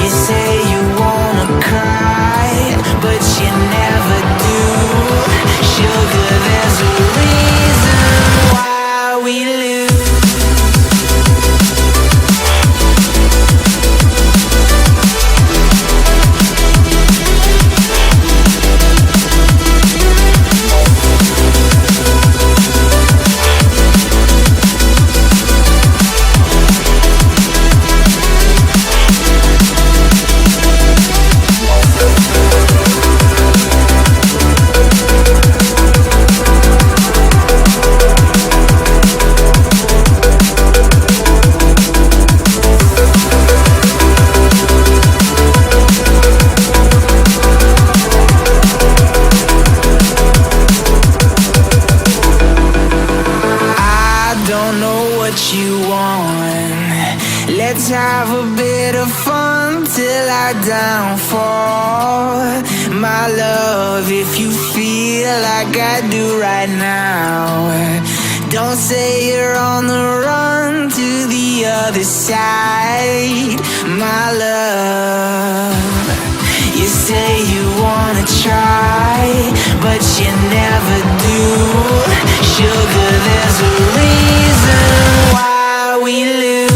You say you wanna cry, but you never do. Sugar, there's a reason why we lose. Don't know what you want. Let's have a bit of fun till I downfall. My love, if you feel like I do right now, don't say you're on the run to the other side. My love, you say you wanna try, but you never do. Sugar, there's a reason why we lose.